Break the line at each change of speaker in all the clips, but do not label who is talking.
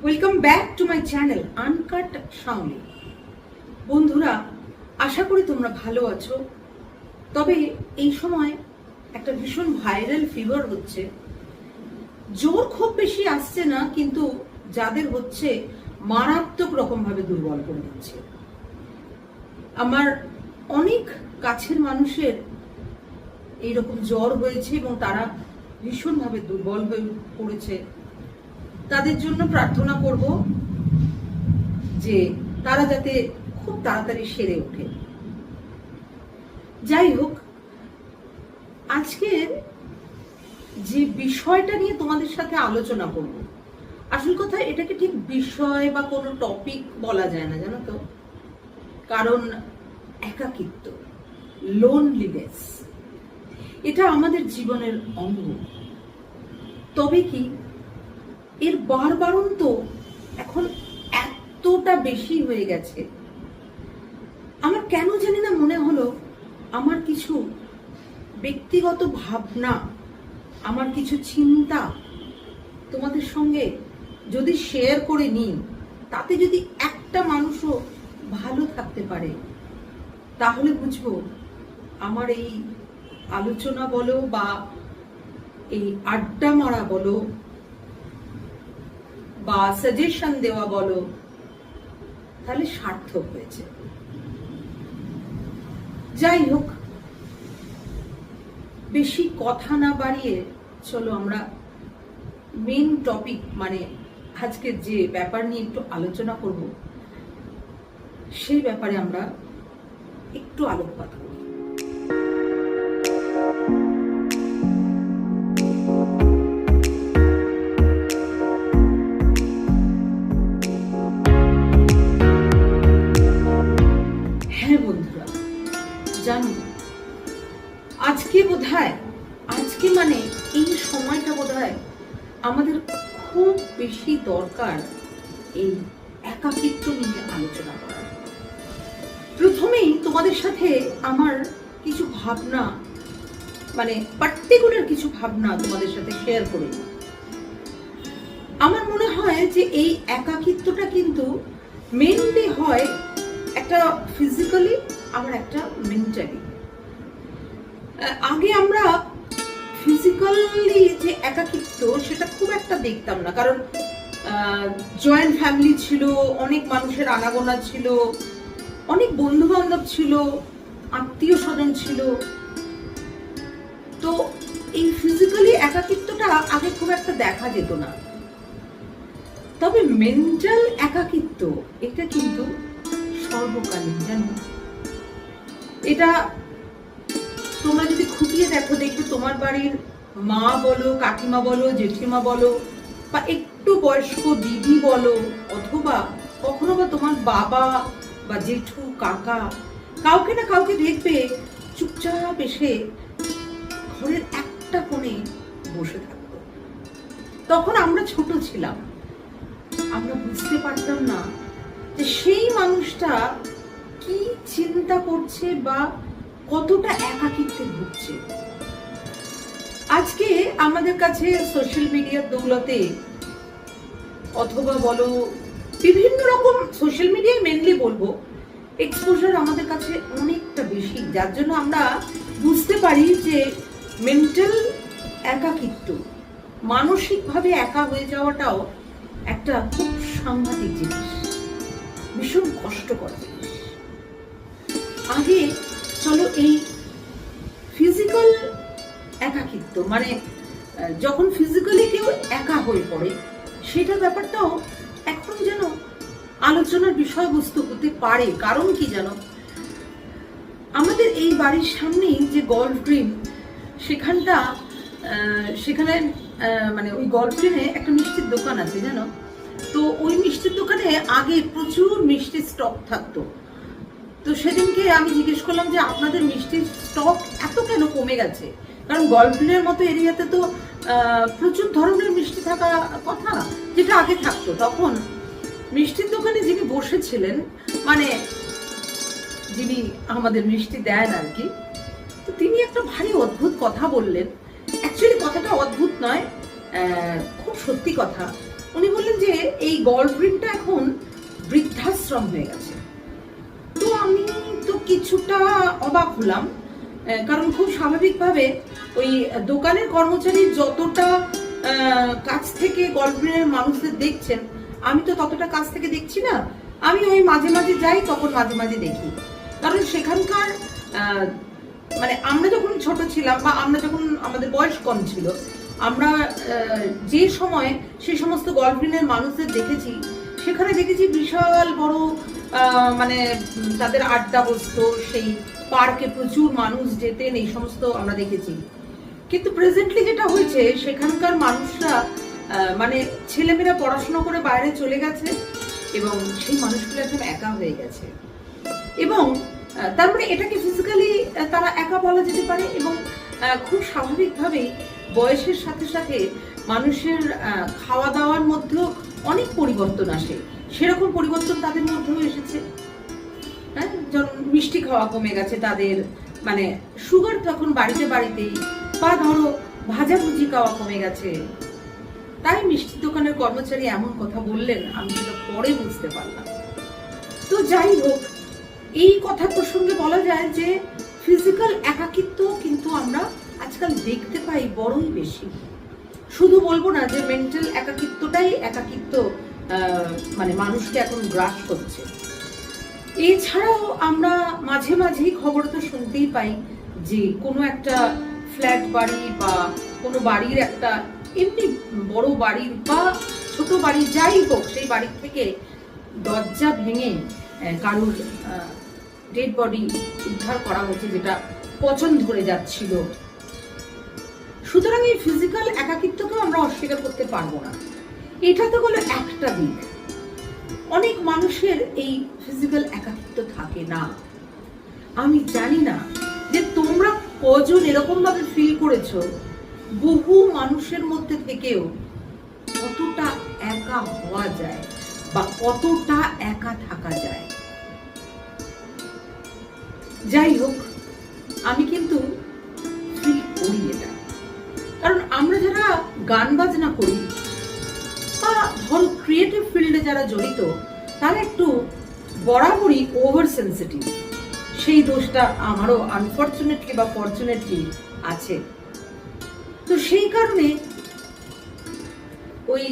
Welcome back to my channel uncut Shaoli. বন্ধুরা, আশা করি তোমরা ভালো আছো। তবে এই সময় একটা ভীষণ ভাইরাল ফিভার হচ্ছে। জ্বর খুব বেশি আসছে না, কিন্তু যাদের হচ্ছে মারাত্মক রকম ভাবে দুর্বল করে দিচ্ছে। আমার অনেক কাছের মানুষের এইরকম জ্বর হয়েছে এবং তারা ভীষণভাবে দুর্বল হয়ে পড়েছে। তাদের জন্য প্রার্থনা করব যে তারা যাতে খুব তাড়াতাড়ি সেরে ওঠে। যাই হোক, আজকের যে বিষয়টা নিয়ে তোমাদের সাথে আলোচনা করব, আসল কথা এটাকে ঠিক বিষয় বা কোনো টপিক বলা যায় না, জানো তো। কারণ একাকিত্ব, লোনলিনেস, এটা আমাদের জীবনের অঙ্গ। তবে কি এর বারবারন্ত এখন এতটা বেশি হয়ে গেছে, আমার কেন জানি না মনে হলো আমার কিছু ব্যক্তিগত ভাবনা, আমার কিছু চিন্তা তোমাদের সঙ্গে যদি শেয়ার করে নিই, তাতে যদি একটা মানুষও ভালো থাকতে পারে, তাহলে বুঝবো আমার এই আলোচনা বলো বা এই আড্ডা মারা বলো বা সাজেশন দেওয়া বলো, তাহলে সার্থক হয়েছে। যাই হোক, বেশি কথা না বাড়িয়ে চলো আমরা মেন টপিক, মানে আজকে যে ব্যাপার নিয়ে একটু আলোচনা করব, সেই ব্যাপারে আমরা একটু আলোকপাত করি। হ্যাঁ বন্ধুরা, জানো আজকে মানে এই সময়টা বোধহয় আমাদের খুব বেশি দরকার এই একাকিত্ব নিয়ে আলোচনা করা। প্রথমেই তোমাদের সাথে আমার কিছু ভাবনা, মানে পার্টিকুলার কিছু ভাবনা তোমাদের সাথে শেয়ার করি। আমার মনে হয় যে এই একাকিত্বটা কিন্তু মেইনলি হয় একটা ফিজিক্যালি, আবার একটা মেন্টালি। আগে আমরা ফিজিক্যালি যে একাকিত্ব সেটা খুব একটা দেখতাম না, কারণ জয়েন্ট ফ্যামিলি ছিল, অনেক মানুষের আনাগোনা ছিল, অনেক বন্ধু বান্ধব ছিল, আত্মীয় স্বজন ছিল। তো এই ফিজিক্যালি একাকিত্বটা আগে খুব একটা দেখা যেত না। তবে মেন্টাল একাকিত্ব, এটা কিন্তু সর্বকালীন, জানো। এটা তোমরা যদি খুঁটিয়ে দেখো, দেখবে তোমার বাড়ির মা বলো, কাকিমা বলো, জেঠিমা বলো, বা একটু বয়স্ক দিদি বলো, অথবা কখনো বা তোমার বাবা বা জেঠু, কাকা, কাউকে না কাউকে দেখবে চুপচাপ এসে ঘরের একটা কোণে বসে থাকতো। তখন আমরা ছোট ছিলাম, আমরা বুঝতে পারতাম না যে সেই মানুষটা কি চিন্তা করছে বা কতটা একাকিত্বে ভুগছে। আজকে আমাদের কাছে সোশ্যাল মিডিয়ার দৌলতে, অথবা বলো বিভিন্ন রকম সোশ্যাল মিডিয়ায় মেনলি বলবো, এক্সপোজার আমাদের কাছে অনেকটা বেশি, যার জন্য আমরা বুঝতে পারি যে মেন্টাল একাকিত্ব, মানসিকভাবে একা হয়ে যাওয়াটাও একটা খুব সাংঘাতিক জিনিস, ভীষণ কষ্টকর জিনিস। আগে চলো এই ফিজিক্যাল একাকিত্ব, মানে যখন ফিজিক্যালি কেউ একা হয়ে পড়ে, সেটার ব্যাপারটাও এখন যেন আলোচনার বিষয়বস্তু হতে পারে। কারণ কি জানো, আমাদের এই বাড়ির সামনেই যে গল্ফ গ্রিন, সেখানে মানে ওই গল্ফ গ্রিনে একটা মিষ্টির দোকান আছে, জানো তো। ওই মিষ্টির দোকানে আগে প্রচুর মিষ্টির স্টক থাকতো। তো সেদিনকে আমি জিজ্ঞেস করলাম যে আপনাদের মিষ্টির স্টক এত কেন কমে গেছে, কারণ গল্ফগ্রিনের মতো এরিয়াতে তো প্রচুর ধরনের মিষ্টি থাকা কথা, যেটা আগে থাকতো। তখন মিষ্টির দোকানে যিনি বসেছিলেন, মানে যিনি আমাদের মিষ্টি দেন আর কি, তো তিনি একটা ভারী অদ্ভুত কথা বললেন। অ্যাকচুয়ালি কথাটা অদ্ভুত নয়, খুব সত্যি কথা। উনি বললেন যে এই গলফ্রিনটা এখন বৃদ্ধাশ্রম হয়ে গেছে। তো আমি তো কিছুটা অবাক হলাম, কারণ খুব স্বাভাবিকভাবে ওই দোকানের কর্মচারী যতটা কাছ থেকে গলফ্রিনের মানুষদের দেখছেন, আমি তো ততটা কাছ থেকে দেখছি না। আমি ওই মাঝে মাঝে যাই, তখন মাঝে মাঝে দেখি। কারণ সেখানকার মানে আমরা যখন ছোট ছিলাম বা আমরা যখন আমাদের বয়স কম ছিল, আমরা যে সময় সেই সমস্ত গলফ্রিনের মানুষদের দেখেছি, সেখানে দেখেছি বিশাল বড় মানে তাদের আড্ডা বসতো, সেই পার্কে প্রচুর মানুষ যেতেন, এই সমস্ত আমরা দেখেছি। কিন্তু প্রেজেন্টলি যেটা হয়েছে, সেখানকার মানুষরা মানে ছেলেমেয়েরা পড়াশোনা করে বাইরে চলে গেছে এবং সেই মানুষগুলো একদম একা হয়ে গেছে। এবং তার মানে এটাকে ফিজিক্যালি তারা একা বলা যেতে পারে। এবং খুব স্বাভাবিকভাবেই বয়সের সাথে সাথে মানুষের খাওয়া দাওয়ার মধ্যেও অনেক পরিবর্তন আসে। সেরকম পরিবর্তন তাদের মধ্যেও এসেছে। হ্যাঁ, যেমন মিষ্টি খাওয়া কমে গেছে তাদের, মানে সুগার তখন বাড়িতে বাড়িতেই, বা ধরো ভাজাভুজি খাওয়া কমে গেছে। তাই মিষ্টির দোকানের কর্মচারী এমন কথা বললেন, আমি সেটা পরে বুঝতে পারলাম। তো যাই হোক, এই কথা প্রসঙ্গে বলা যায় যে ফিজিক্যাল একাকিত্ব কিন্তু আমরা আজকাল দেখতে পাই বড়ই বেশি। শুধু বলবো না যে মেন্টাল একাকিত্বটাই একাকিত্ব মানে মানুষকে এখন গ্রাস করছে। এছাড়াও আমরা মাঝে মাঝেই খবর তো শুনতেই পাই যে কোনো একটা ফ্ল্যাট বাড়ি বা কোনো বাড়ির একটা এমনি বড় বাড়ির বা ছোট বাড়ি যাই হোক, সেই বাড়ির থেকে দরজা ভেঙে কারুর ডেড বডি উদ্ধার করা হয়েছে, যেটা পচন ধরে যাচ্ছিল। সুতরাং এই ফিজিক্যাল একাকিত্বকেও আমরা অস্বীকার করতে পারবো না। এটা তো হলো একটা দিক। অনেক মানুষের এই ফিজিক্যাল একাকিত্ব থাকে না। আমি জানি না যে তোমরা কজন এরকম ভাবে ফিল করেছো, বহু মানুষের মধ্যে থেকেও কতটা একা হওয়া যায় বা কতটা একা থাকা যায়। যাই হোক, আমি কিন্তু ফিল করি এটা। কারণ আমরা যারা গান বাজনা করি বা ধরো ক্রিয়েটিভ ফিল্ডে যারা জড়িত, তারা একটু বরাবরই ওভার সেন্সিটিভ। সেই দোষটা আমারও আনফরচুনেটলি বা ফরচুনেটলি আছে। তো সেই কারণে ওই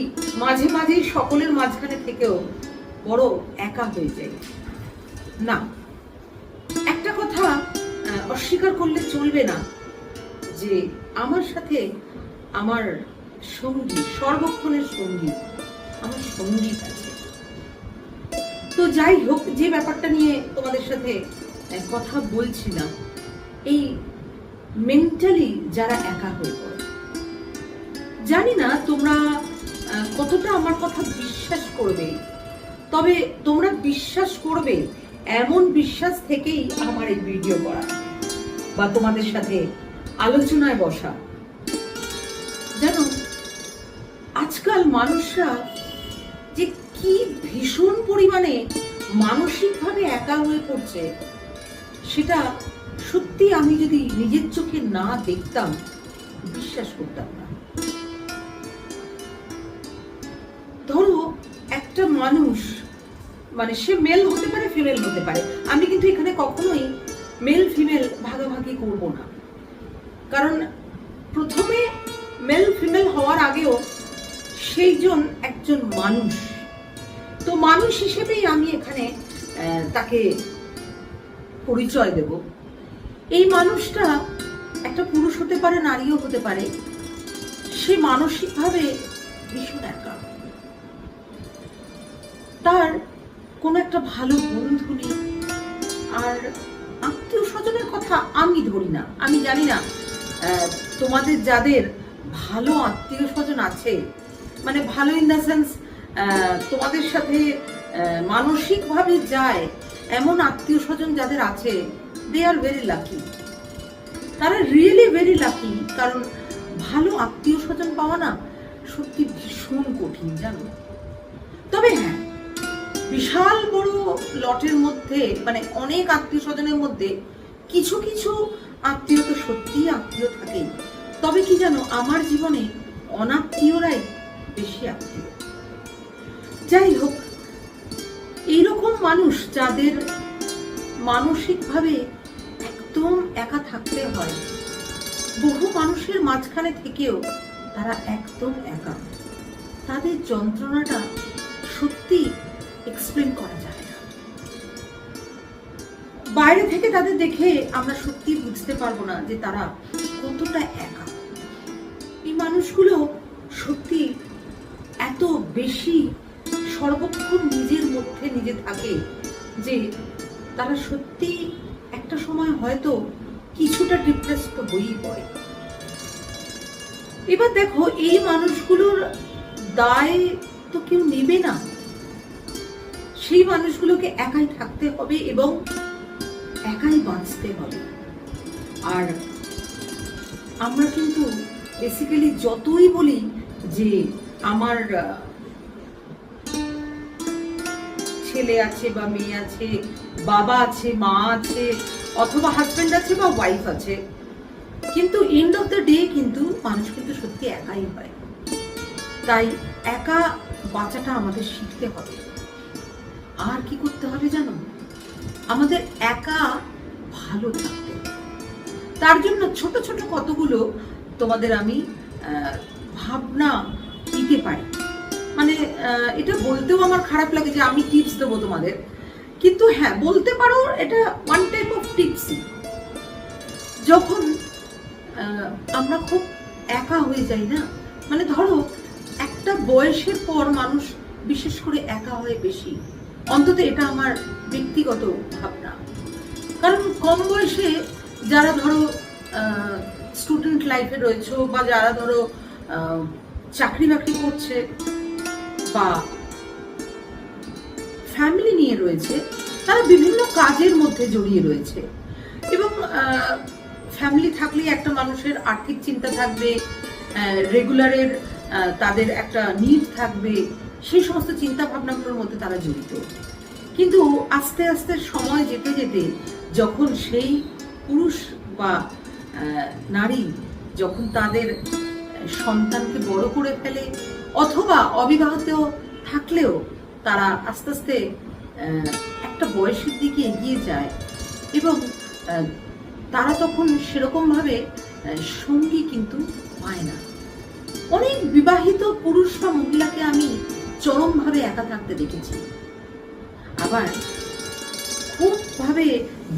মাঝে মাঝে সকলের মাঝখানে থেকেও বড় একা হয়ে যায়। না, একটা কথা অস্বীকার করলে চলবে না যে আমার সাথে আমার সঙ্গী, সর্বক্ষণের সঙ্গী, আমার সঙ্গীত আছে। তো যাই হোক, যে ব্যাপারটা নিয়ে তোমাদের সাথে কথা বলছিলাম, এই মেন্টালি যারা একা হয়ে পড়ে, জানি না তোমরা কতটা আমার কথা বিশ্বাস করবে, তবে তোমরা বিশ্বাস করবে এমন বিশ্বাস থেকেই আমার এই ভিডিও করা বা তোমাদের সাথে আলোচনায় বসা। জানো, আজকাল মানুষরা যে কি ভীষণ পরিমাণে মানসিকভাবে একা হয়ে পড়ছে, সেটা সত্যি আমি যদি নিজের চোখে না দেখতাম বিশ্বাস করতাম না। ধরো একটা মানুষ, মানে সে মেল হতে পারে, ফিমেল হতে পারে। আমি কিন্তু এখানে কখনোই মেল ফিমেল ভাগাভাগি করব না, কারণ প্রথমে মেল ফিমেল হওয়ার আগেও সেইজন একজন মানুষ। তো মানুষ হিসেবেই আমি এখানে তাকে পরিচয় দেব। এই মানুষটা একটা পুরুষ হতে পারে, নারীও হতে পারে। সে মানসিকভাবে ভীষণ একা। তার কোনো একটা ভালো বন্ধু নেই, আর আত্মীয় স্বজনের কথা আমি ধরি না। আমি জানি না তোমাদের যাদের ভালো আত্মীয় স্বজন আছে, মানে ভালো ইন দ্য সেন্স তোমাদের সাথে মানসিকভাবে যায় এমন আত্মীয় স্বজন যাদের আছে, দে আর ভেরি লাকি। তারা রিয়েলি ভেরি লাকি। কারণ ভালো আত্মীয় স্বজন পাওয়া না সত্যি ভীষণ কঠিন, জানো। তবে হ্যাঁ, বিশাল বড় লটের মধ্যে, মানে অনেক আত্মীয় স্বজনের মধ্যে কিছু কিছু আত্মীয় তো সত্যিই আত্মীয় থাকেই। তবে কি জানো, আমার জীবনে অনাত্মীয়রাই বেশি আত্মীয়। যাই হোক, এইরকম মানুষ যাদের মানসিকভাবে একদম একা থাকতে হয়, বহু মানুষের মাঝখানে থেকেও তারা একদম একা, তাদের যন্ত্রণাটা সত্যি এক্সপ্লেন করা যায় না। বাইরে থেকে তাদের দেখে আমরা সত্যি বুঝতে পারবো না যে তারা কতটা একা। এই মানুষগুলো সত্যি এত বেশি সর্বক্ষণ নিজের মধ্যে নিজে থাকে যে তারা সত্যি একটা সময় হয়তো কিছুটা ডিপ্রেস তো হয়েই পড়ে। এবার দেখো, এই মানুষগুলোর দায় তো কেউ নেবে না, সেই মানুষগুলোকে একাই থাকতে হবে এবং একাই বাঁচতে হবে। আর আমরা কিন্তু বেসিক্যালি যতই বলি যে আমার ছেলে আছে বা মেয়ে আছে, বাবা আছে, মা আছে, অথবা হাজবেন্ড আছে বা ওয়াইফ আছে, কিন্তু এন্ড অফ দ্য ডে কিন্তু মানুষ কিন্তু সত্যি একাই হয়। তাই একা বাঁচাটা আমাদের শিখতে হবে। আর কি করতে হবে জানো? আমাদের একা ভালো থাকতে হবে। তার জন্য ছোট ছোট কতগুলো তোমাদের আমি ভাবনা দিতে পারি। মানে এটা বলতেও আমার খারাপ লাগে যে আমি টিপস দেবো তোমাদের, কিন্তু হ্যাঁ, বলতে পারো এটা ওয়ান টাইপ অফ টিপসই। যখন আমরা খুব একা হয়ে যাই না, মানে ধরো একটা বয়সের পর মানুষ বিশেষ করে একা হয় বেশি, অন্তত এটা আমার ব্যক্তিগত ভাবনা। কারণ কম বয়সে যারা ধরো স্টুডেন্ট লাইফে রয়েছে, বা যারা ধরো চাকরি বাকরি করছে বা ফ্যামিলি নিয়ে রয়েছে, তারা বিভিন্ন কাজের মধ্যে জড়িয়ে রয়েছে। এবং ফ্যামিলি থাকলে একটা মানুষের আর্থিক চিন্তা থাকবে, রেগুলারের তাদের একটা নিড থাকবে, সেই সমস্ত চিন্তা ভাবনাগুলোর মধ্যে তারা জড়িত। কিন্তু আস্তে আস্তে সময় যেতে যেতে যখন সেই পুরুষ বা নারী যখন তাদের সন্তানকে বড় করে ফেলে, অথবা অবিবাহিত থাকলেও তারা আস্তে আস্তে একটা বয়সের দিকে এগিয়ে যায়, এবং তারা তখন সেরকমভাবে সঙ্গী কিন্তু পায় না। অনেক বিবাহিত পুরুষ বা মহিলাকে আমি চরমভাবে একা থাকতে দেখেছি। আবার খুব ভাবে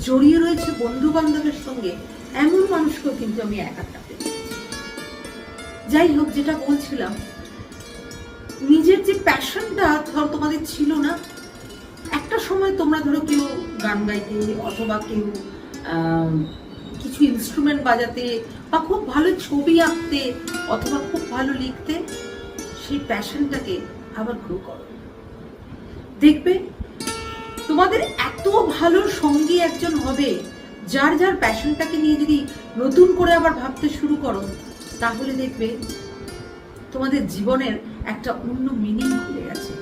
জড়িয়ে রয়েছে বন্ধু বান্ধবের সঙ্গে, এমন মানুষকেও কিন্তু আমি একা থাকতে দেখেছি। যাই হোক, যেটা বলছিলাম, নিজের যে প্যাশনটা ধর তোমাদের ছিল না, একটা সময় তোমরা ধরো কেউ গান গাইতে, অথবা কেউ কিছু ইনস্ট্রুমেন্ট বাজাতে, বা খুব ভালো ছবি আঁকতে, অথবা খুব ভালো লিখতে, সেই প্যাশনটাকে আবার গ্রো করো। দেখবে তোমাদের এত ভালো সঙ্গী একজন হবে, যার যার প্যাশনটাকে নিয়ে যদি নতুন করে আবার ভাবতে শুরু করো, তাহলে দেখবে তোমাদের জীবনের একটা অন্য মিনিং খুলে গেছে।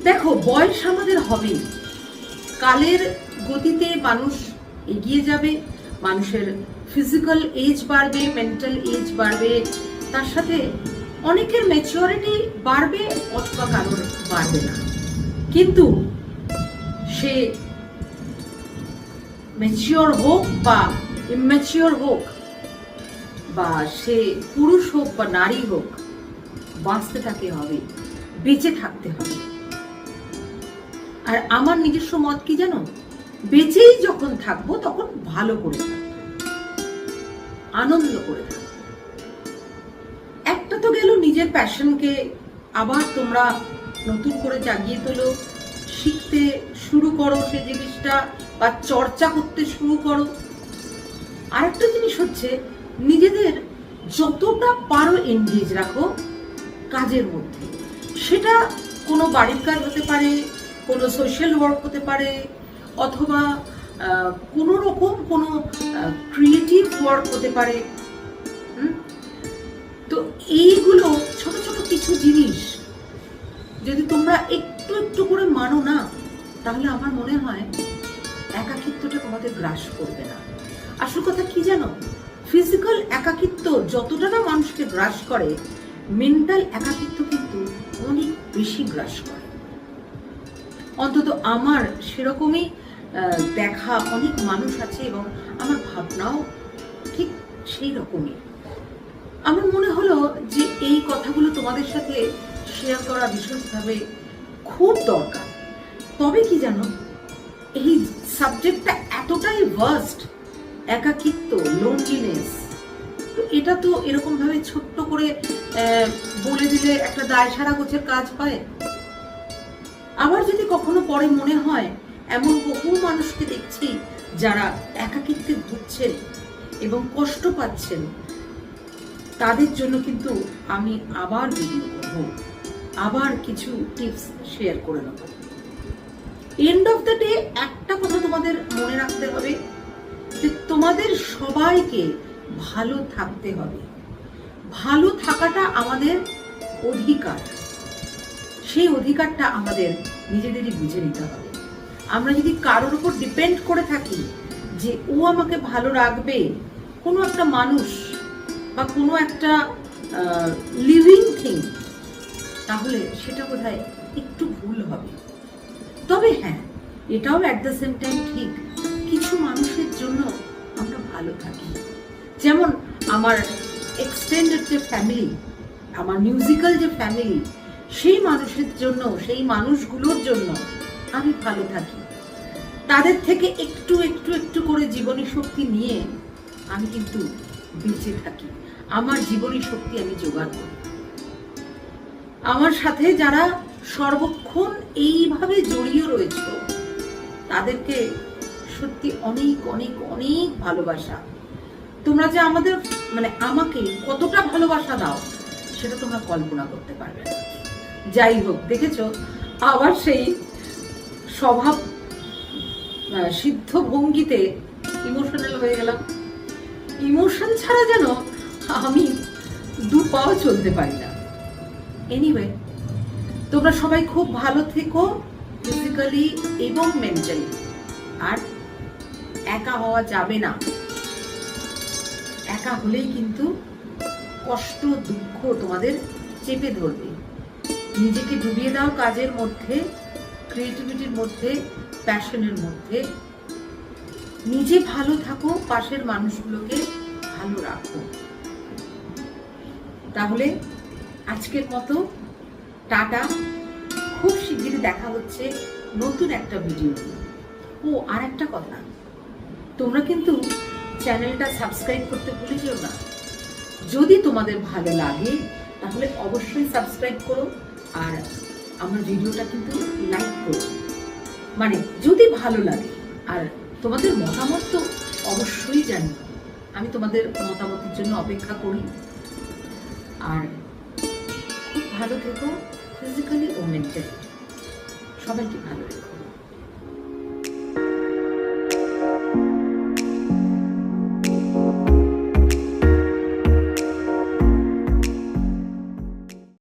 দেখো, বয়স আমাদের হবে, কালের গতিতে মানুষ এগিয়ে যাবে, মানুষের ফিজিক্যাল এজ বাড়বে, মেন্টাল এজ বাড়বে, তার সাথে অনেকের ম্যাচিউরিটি বাড়বে, অথবা কারোর বাড়বে না। কিন্তু সে ম্যাচিওর হোক বা ইম্যাচিওর হোক, বা সে পুরুষ হোক বা নারী হোক, বাঁচতে থাকতে হবে, বেঁচে থাকতে হবে। আর আমার নিজস্ব মত কি জানো? বেঁচেই যখন থাকবো তখন ভালো করে থাকবো, আনন্দ করে থাকবো। একটা তো গেল নিজের প্যাশনকে আবার তোমরা নতুন করে জাগিয়ে তোলো, শিখতে শুরু করো সে জিনিসটা, বা চর্চা করতে শুরু করো। আরেকটা জিনিস হচ্ছে, নিজেদের যতটা পারো এনগেজ রাখো কাজের মধ্যে। সেটা কোনো বাড়ির কাজ হতে পারে, কোনো সোশ্যাল ওয়ার্ক হতে পারে, অথবা কোনো রকম কোনো ক্রিয়েটিভ ওয়ার্ক হতে পারে। তো এইগুলো ছোট ছোট কিছু জিনিস যদি তোমরা একটু একটু করে মানো না, তাহলে আমার মনে হয় একাকিত্বটা তোমাদের গ্রাস করবে না। আসল কথা কি জানো? ফিজিক্যাল একাকিত্ব যতটা না মানুষকে গ্রাস করে, মেন্টাল একাকিত্ব কিন্তু অনেক বেশি গ্রাস করে। অন্তত আমার সেরকমই দেখা অনেক মানুষ আছে এবং আমার ভাবনাও ঠিক সেই রকমই। আমার মনে হলো যে এই কথাগুলো তোমাদের সাথে শেয়ার করা বিশেষভাবে খুব দরকার। তবে কি জানো, এই সাবজেক্টটা এতটাই ভাস্ট, একাকিত্ব, লোনলিনেস, তো এটা তো এরকম ভাবে ছোট্ট করে বলে দিলে একটা দায় সারা গোছের কাজ হয়। আবার যদি কখনো পরে মনে হয় এমন বহু মানুষকে দেখছি যারা একাকিত্বে ভুগছেন এবং কষ্ট পাচ্ছেন, তাদের জন্য কিন্তু আমি আবার ভিডিও করব, আবার কিছু টিপস শেয়ার করে নেব। এন্ড অফ দ্য ডে একটা কথা তোমাদের মনে রাখতে হবে যে তোমাদের সবাইকে ভালো থাকতে হবে। ভালো থাকাটা আমাদের অধিকার, সেই অধিকারটা আমাদের নিজেদেরই বুঝে নিতে হবে। আমরা যদি কারোর উপর ডিপেন্ড করে থাকি যে ও আমাকে ভালো রাখবে, কোনো একটা মানুষ বা কোনো একটা লিভিং থিং, তাহলে সেটা বোধহয় একটু ভুল হবে। তবে হ্যাঁ, এটাও অ্যাট দ্য সেম টাইম ঠিক, কিছু মানুষের জন্য আমরা ভালো থাকি। যেমন আমার এক্সটেন্ডেড যে ফ্যামিলি, আমার মিউজিক্যাল যে ফ্যামিলি, সেই মানুষের জন্য, সেই মানুষগুলোর জন্য আমি ভালো থাকি। তাদের থেকে একটু একটু একটু করে জীবনী শক্তি নিয়ে আমি কিন্তু বেঁচে থাকি। আমার জীবনী শক্তি আমি জোগাড় করি। আমার সাথে যারা সর্বক্ষণ এইভাবে জড়িয়ে রয়েছে, তাদেরকে সত্যি অনেক অনেক অনেক ভালোবাসা। তোমরা যে আমাদের আমাকে কতটা ভালোবাসা দাও সেটা তোমরা কল্পনা করতে পারবে না। যাই হোক, দেখেছো আবার সেই স্বভাব সিদ্ধ ভঙ্গিতে ইমোশনাল হয়ে গেলাম। ইমোশন ছাড়া যেন আমি দু পাও চলতে পারি না। এনিওয়ে, তোমরা সবাই খুব ভালো থেকো, ফিজিক্যালি এবং মেন্টালি। আর একা হওয়া যাবে না। একা হলেই কিন্তু কষ্ট, দুঃখ তোমাদের চেপে ধরবে। নিজেকে ডুবিয়ে দাও কাজের মধ্যে, ক্রিয়েটিভিটির মধ্যে, প্যাশনের মধ্যে। নিজে ভালো থাকো, পাশের মানুষগুলোকে ভালো রাখো। তাহলে আজকের মতো টাটা। খুব শিগগিরই দেখা হচ্ছে নতুন একটা ভিডিও নিয়ে। ও আর একটা কথা, তোমরা কিন্তু চ্যানেলটা সাবস্ক্রাইব করতে ভুলে যেও না। যদি তোমাদের ভালো লাগে তাহলে অবশ্যই সাবস্ক্রাইব করো, আর আমার ভিডিওটা কিন্তু লাইক করো। যদি ভালো লাগে। আর তোমাদের মতামত তো অবশ্যই জানি, আমি তোমাদের মতামতের জন্য অপেক্ষা করি। আর খুব ভালো থেকো, ফিজিক্যালি ও মেন্টালি। সবাইকে ভালো রেখো।